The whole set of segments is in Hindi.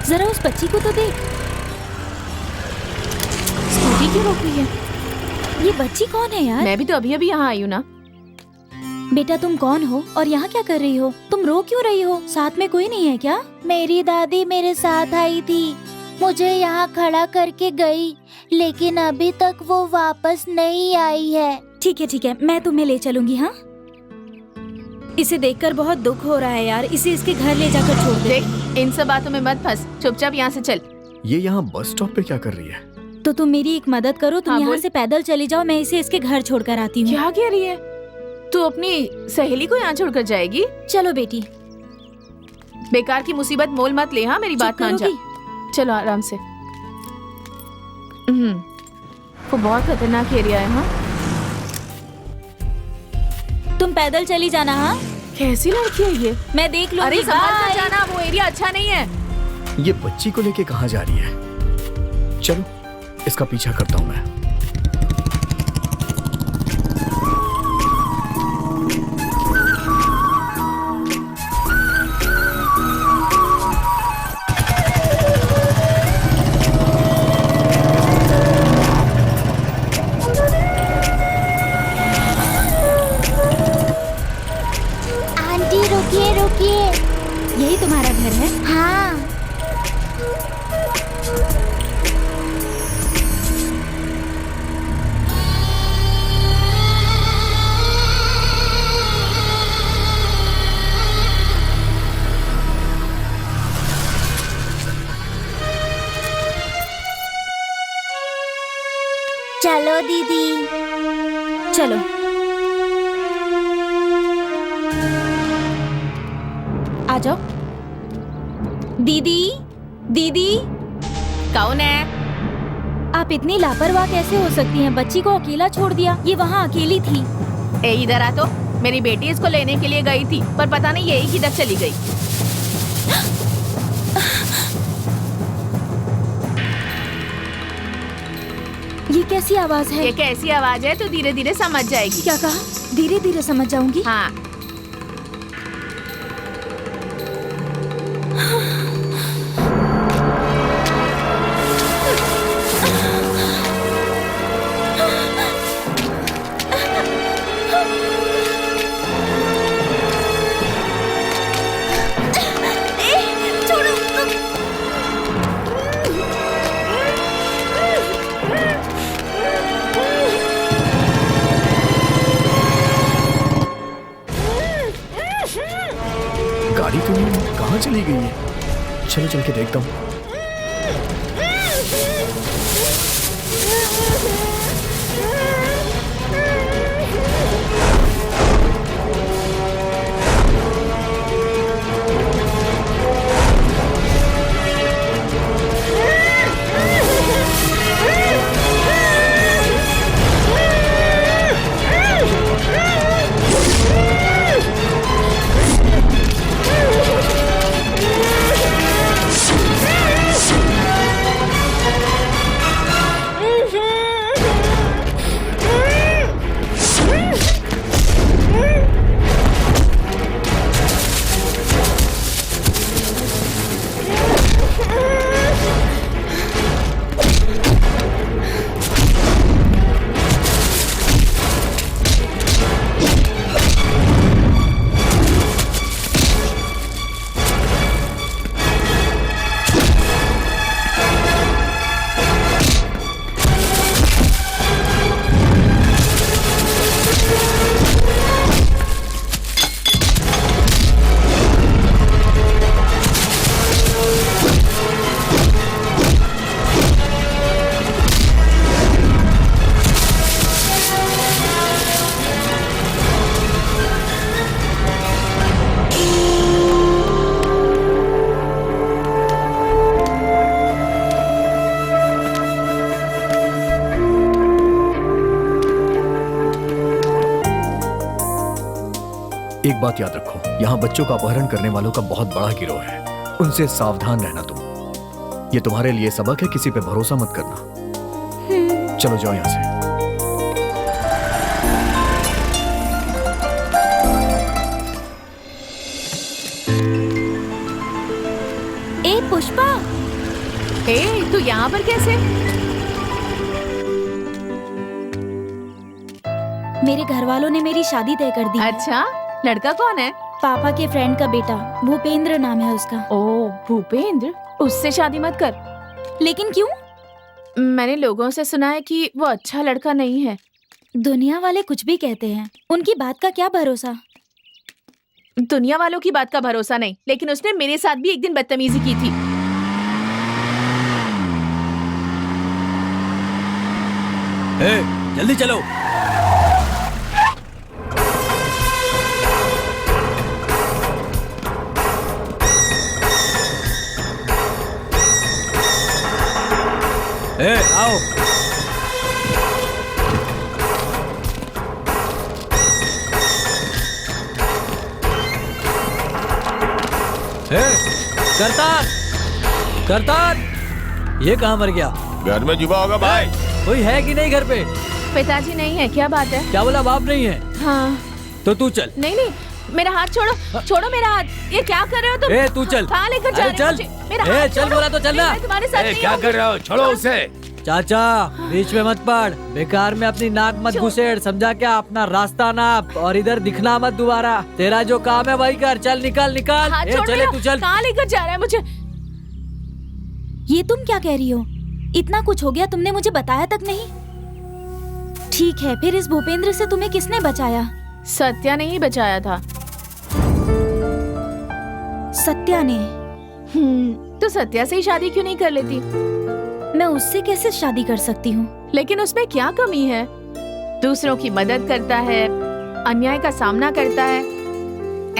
जरा उस बच्ची को तो देख, स्कूटी क्यों रोकी है? ये बच्ची कौन है यार? मैं भी तो अभी अभी यहाँ आई हूँ ना। बेटा तुम कौन हो और यहाँ क्या कर रही हो? तुम रो क्यों रही हो? साथ में कोई नहीं है क्या? मेरी दादी मेरे साथ आई थी, मुझे यहाँ खड़ा करके गई, लेकिन अभी तक वो वापस नहीं आई है। ठीक है, मैं तुम्हें ले चलूंगी। हाँ, इसे देखकर बहुत दुख हो रहा है यार, इसे इसके घर ले जाकर छोड़ दे। देख, इन सब बातों में मत फंस, चुपचाप यहाँ से चल। ये यहाँ बस स्टॉप पे क्या कर रही है? तो तुम मेरी एक मदद करो, तुम हाँ, यहाँ बोल। से पैदल चली जाओ, मैं इसे इसके घर छोड़कर आती हूँ। क्या कह रही है तू? अपनी सहेली को यहाँ छोड़कर जाएगी? चलो बेटी। बेकार की मुसीबत मोल मत ले। हाँ, मेरी बात मान जा। करोगी? चलो आराम से। वो बहुत खतरनाक एरिया है। हाँ, तुम पैदल चली जाना। हाँ, कैसी लड़की है ये? मैं देख लूंगी। अरे संभाल कर बाय। जाना, वो एरिया अच्छा नहीं है। ये बच्ची को लेके कहाँ जा रही है? चलो इसका पीछा करता हूँ मैं। आंटी रुकिए रुकिए। यही तुम्हारा घर है? हाँ, चलो दीदी। चलो। आ जाओ। दीदी, दीदी, कौन है? आप इतनी लापरवाह कैसे हो सकती हैं? बच्ची को अकेला छोड़ दिया, ये वहाँ अकेली थी। ए, इधर आ तो। मेरी बेटी इसको लेने के लिए गई थी, पर पता नहीं यही किधर चली गई। ये कैसी आवाज है? ये कैसी आवाज है तो धीरे धीरे समझ जाएगी। क्या कहा? धीरे धीरे समझ जाऊंगी। हाँ, गाड़ी तो कहाँ चली गई है? चलो चल के देखता हूँ। एक बात याद रखो, यहाँ बच्चों का अपहरण करने वालों का बहुत बड़ा गिरोह है। उनसे सावधान रहना तुम। ये तुम्हारे लिए सबक है, किसी पे भरोसा मत करना। चलो जाओ यहाँ से। ए पुष्पा, ए, तू यहाँ पर कैसे? मेरे घर वालों ने मेरी शादी तय कर दी है। अच्छा, लड़का कौन है? पापा के फ्रेंड का बेटा, भूपेंद्र नाम है उसका। ओ, भूपेंद्र, उससे शादी मत कर। लेकिन क्यों? मैंने लोगों से सुना है कि वो अच्छा लड़का नहीं है। दुनिया वाले कुछ भी कहते हैं, उनकी बात का क्या भरोसा। दुनिया वालों की बात का भरोसा नहीं, लेकिन उसने मेरे साथ भी एक दिन बदतमीजी की थी। जल्दी चलो। आओ। करतार, करतार, ये कहाँ मर गया? घर में जुबा होगा भाई। कोई है कि नहीं घर पे? पिताजी नहीं है, क्या बात है? क्या बोला, बाप नहीं है? हाँ। तो तू चल। नहीं नहीं, मेरा हाथ छोड़ो, छोड़ो मेरा हाथ। ये क्या कर रहे हो तुम? ए, तू चल। कहाँ लेकर जा अरे रहे हो चल। मुझे? मेरा ए, हाथ चल छोड़ो। बोला तो चलना। नहीं, मैं तुम्हारे साथ नहीं क्या आऊंगी। कर रहे हो? छोड़ो उसे। चाचा, बीच में मत पड़, बेकार में अपनी नाक मत घुसेड़, समझा क्या? अपना रास्ता नाप और इधर दिखना मत दोबारा। तेरा जो काम है वही कर, चल निकल निकल। हाथ ए, छोड़ चले मेरा। तू चल। कहाँ लेकर जा रहा है मुझे? ये तुम क्या कह रही हो? इतना कुछ हो गया, तुमने मुझे बताया तक नहीं। ठीक है, फिर इस भूपेंद्र से तुम्हें किसने बचाया? सत्या ने ही बचाया था। सत्या ने? तो सत्या से ही शादी क्यों नहीं कर लेती? मैं उससे कैसे शादी कर सकती हूँ? लेकिन उसमें क्या कमी है? दूसरों की मदद करता है, अन्याय का सामना करता है।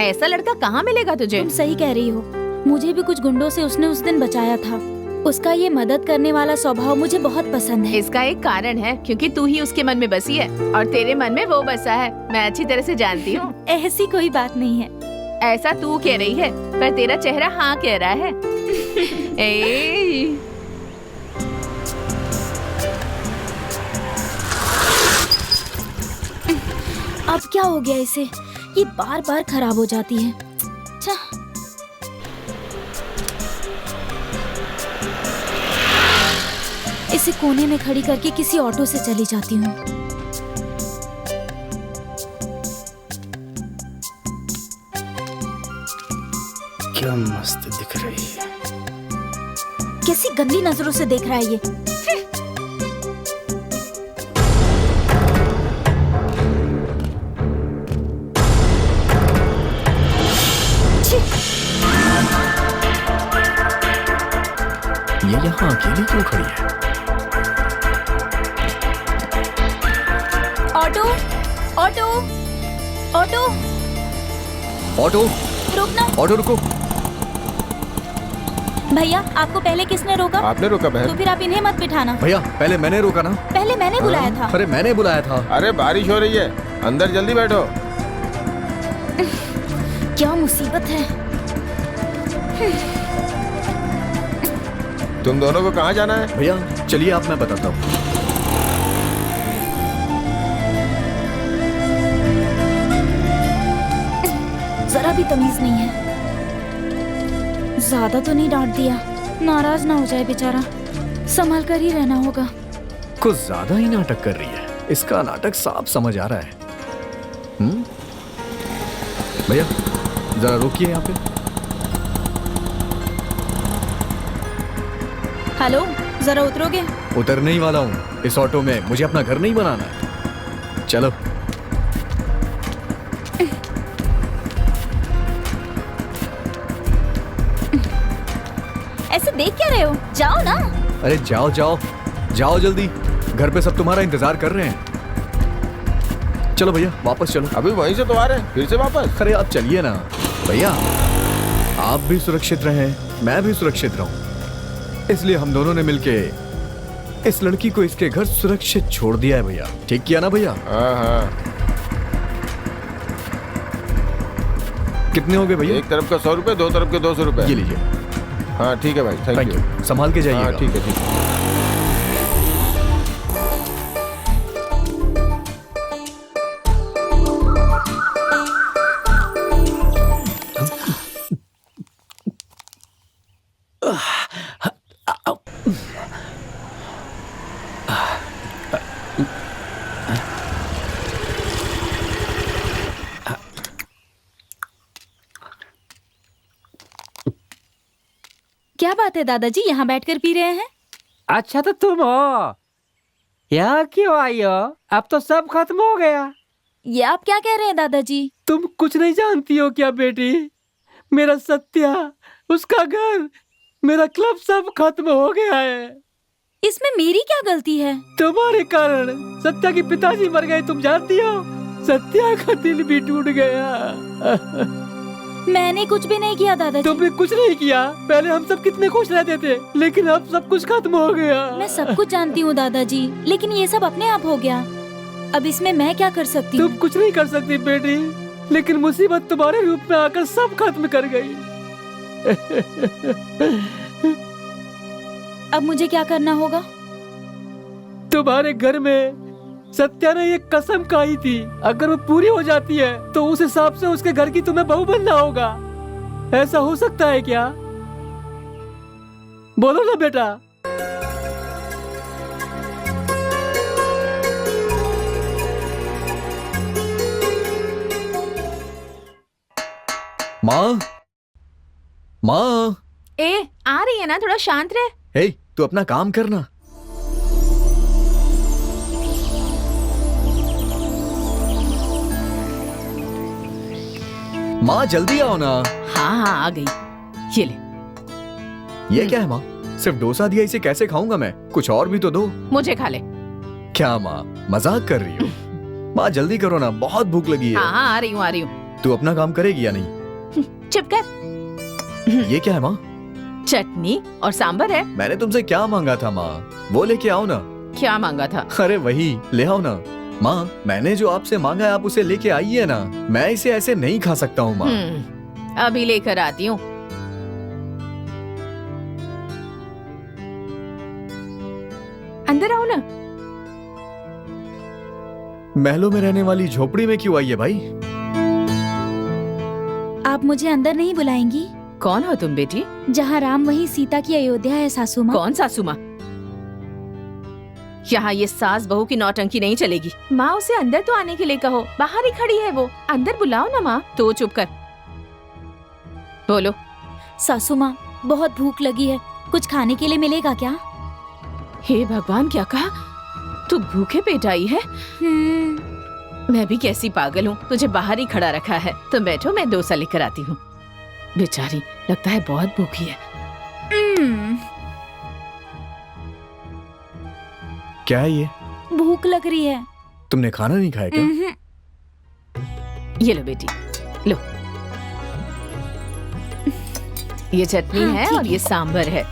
ऐसा लड़का कहाँ मिलेगा तुझे? तुम सही कह रही हो, मुझे भी कुछ गुंडों से उसने उस दिन बचाया था। उसका ये मदद करने वाला स्वभाव मुझे बहुत पसंद है। इसका एक कारण है, क्योंकि तू ही उसके मन में बसी है और तेरे मन में वो बसा है। मैं अच्छी तरह से जानती हूँ। ऐसी कोई बात नहीं है। ऐसा तू कह रही है, पर तेरा चेहरा हाँ कह रहा है। ए, अब क्या हो गया इसे? ये बार बार खराब हो जाती है। अच्छा, इसे कोने में खड़ी करके किसी ऑटो से चली जाती हूँ। क्या मस्त दिख रही है। कैसी गंदी नजरों से देख रहा है ये। ये यहाँ अकेली क्यों खड़ी है? ऑटो, ऑटो, ऑटो, ऑटो, रुकना। ऑटो रुको। भैया, आपको पहले किसने रोका? आपने रोका तो बहन। फिर आप इन्हें मत बिठाना। भैया, पहले मैंने रोका ना। पहले मैंने बुलाया था। अरे मैंने बुलाया था। अरे बारिश हो रही है, अंदर जल्दी बैठो। क्या मुसीबत है। तुम दोनों को कहाँ जाना है? भैया चलिए, आप, मैं बताता हूँ। जरा भी तमीज नहीं है। ज्यादा तो नहीं डांट दिया, नाराज ना हो जाए बेचारा। संभल कर ही रहना होगा। कुछ ज्यादा ही नाटक कर रही है। इसका नाटक साफ समझ आ रहा है। भैया जरा रोकिए यहाँ पे। हेलो, जरा उतरोगे? उतरने ही वाला हूँ इस ऑटो में। मुझे अपना घर नहीं बनाना है। चलो। ऐसे देख क्या रहे हो? जाओ ना। अरे जाओ जाओ जाओ जल्दी, घर पे सब तुम्हारा इंतजार कर रहे हैं। चलो भैया वापस चलो। अभी वहीं से तो आ रहे हैं, फिर से वापस। अरे आप चलिए ना भैया। आप भी सुरक्षित रहें, मैं भी सुरक्षित रहूं, इसलिए हम दोनों ने मिलके इस लड़की को इसके घर सुरक्षित छोड़ दिया है भैया। ठीक किया ना भैया? हाँ हाँ। कितने हो गए भैया? एक तरफ का 100 रुपए, दो तरफ के 200 रुपए। ये लीजिए। हाँ ठीक है भाई, थैंक यू। संभाल के जाइएगा। हाँ ठीक है ठीक है। क्या बात है दादाजी, यहाँ बैठकर पी रहे हैं? अच्छा तो तुम हो, यहाँ क्यों आई हो? अब तो सब खत्म हो गया। ये आप क्या कह रहे हैं दादाजी? तुम कुछ नहीं जानती हो क्या बेटी? मेरा सत्या, उसका घर, मेरा क्लब सब खत्म हो गया है। इसमें मेरी क्या गलती है? तुम्हारे कारण सत्या के पिताजी मर गए, तुम जानती हो? सत्या का दिल भी टूट गया। मैंने कुछ भी नहीं किया दादाजी। तुमने कुछ नहीं किया। पहले हम सब कितने खुश रहते थे, लेकिन अब सब कुछ खत्म हो गया। मैं सब कुछ जानती हूँ दादाजी, लेकिन ये सब अपने आप हो गया। अब इसमें मैं क्या कर सकती हूँ? तुम कुछ नहीं कर सकती बेटी, लेकिन मुसीबत तुम्हारे रूप में आकर सब खत्म कर गई। अब मुझे क्या करना होगा? तुम्हारे घर में सत्या ने एक कसम खाई थी, अगर वो पूरी हो जाती है तो उस हिसाब से उसके घर की तुम्हें बहू बनना होगा। ऐसा हो सकता है क्या? बोलो ना बेटा। माँ, माँ। ए, आ रही है ना, थोड़ा शांत रह। हे, तू अपना काम करना। माँ जल्दी आओ ना। हाँ हाँ आ गई, ये ले। ये क्या है माँ? सिर्फ डोसा दिया, इसे कैसे खाऊंगा मैं? कुछ और भी तो दो। मुझे खा ले। क्या माँ, मजाक कर रही हो? माँ जल्दी करो ना, बहुत भूख लगी है। हाँ हाँ आ रही हूँ। तू अपना काम करेगी या नहीं? चुप कर। ये क्या है माँ? चटनी और सांबर है। मैंने तुमसे क्या मांगा था माँ? वो लेके आओ ना। क्या मांगा था? अरे वही ले आओ ना। माँ, मैंने जो आपसे मांगा है आप उसे लेके आइए ना। मैं इसे ऐसे नहीं खा सकता हूँ माँ। अभी लेकर आती हूँ। अंदर आओ ना। महलों में रहने वाली झोपड़ी में क्यों आई है भाई? आप मुझे अंदर नहीं बुलाएंगी? कौन हो तुम बेटी? जहाँ राम वहीं सीता की अयोध्या है सासू माँ। कौन सासू माँ? यहाँ ये सास बहू की नौटंकी नहीं चलेगी। माँ उसे अंदर तो आने के लिए कहो, बाहर ही खड़ी है वो। अंदर बुलाओ ना माँ। तो चुप कर। बोलो। सासू माँ, बहुत भूख लगी है, कुछ खाने के लिए मिलेगा क्या? हे भगवान, क्या कहा? तू भूखे पेट आई है? मैं भी कैसी पागल हूँ, तुझे बाहर ही खड़ा रखा है। तुम बैठो, मैं डोसा लेकर आती हूँ। बेचारी लगता है बहुत भूखी है। क्या है ये? भूख लग रही है। तुमने खाना नहीं खाया क्या? ये लो बेटी, लो। ये चटनी हाँ, है ठीक और ये सांबर है।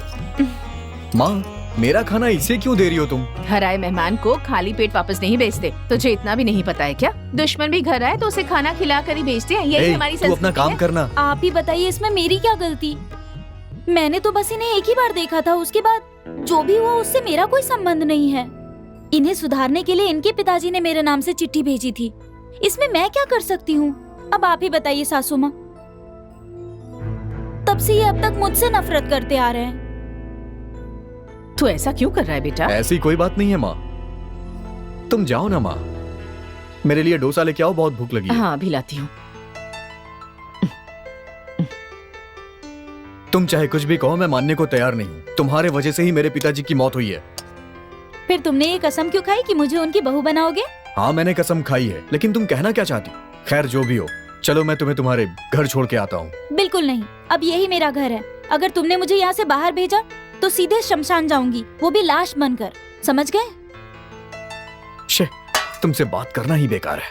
माँ, मेरा खाना इसे क्यों दे रही हो तुम? घर आए मेहमान को खाली पेट वापस नहीं भेजते। तुझे इतना भी नहीं पता है क्या? दुश्मन भी घर आए तो उसे खाना खिला कर ही भेजते हैं। यही हमारी तू अपना संस्कृति काम है। करना। आप ही बताइए, इसमें मेरी क्या गलती? मैंने तो बस इन्हें एक ही बार देखा था, उसके बाद जो भी हुआ उससे मेरा कोई संबंध नहीं है। इन्हें सुधारने के लिए इनके पिताजी ने मेरे नाम से चिट्ठी भेजी थी। इसमें मैं क्या कर सकती हूँ? अब आप ही बताइए सासू माँ। तब से ये अब तक मुझसे नफरत करते आ रहे हैं। तू ऐसा क्यों कर रहा है बेटा? ऐसी कोई बात नहीं है माँ, तुम जाओ ना माँ। मेरे लिए डोसा लेके आओ, बहुत भूख लगी है। हाँ अभी लाती हूँ। तुम चाहे कुछ भी कहो, मैं मानने को तैयार नहीं हूँ। तुम्हारे वजह से ही मेरे पिताजी की मौत हुई है। फिर तुमने ये कसम क्यों खाई कि मुझे उनकी बहू बनाओगे? हाँ मैंने कसम खाई है, लेकिन तुम कहना क्या चाहती? खैर जो भी हो, चलो मैं तुम्हें तुम्हारे घर छोड़ के आता हूँ। बिल्कुल नहीं, अब यही मेरा घर है। अगर तुमने मुझे यहाँ से बाहर भेजा तो सीधे शमशान जाऊंगी, वो भी लाश बनकर। समझ गए? तुमसे बात करना ही बेकार है।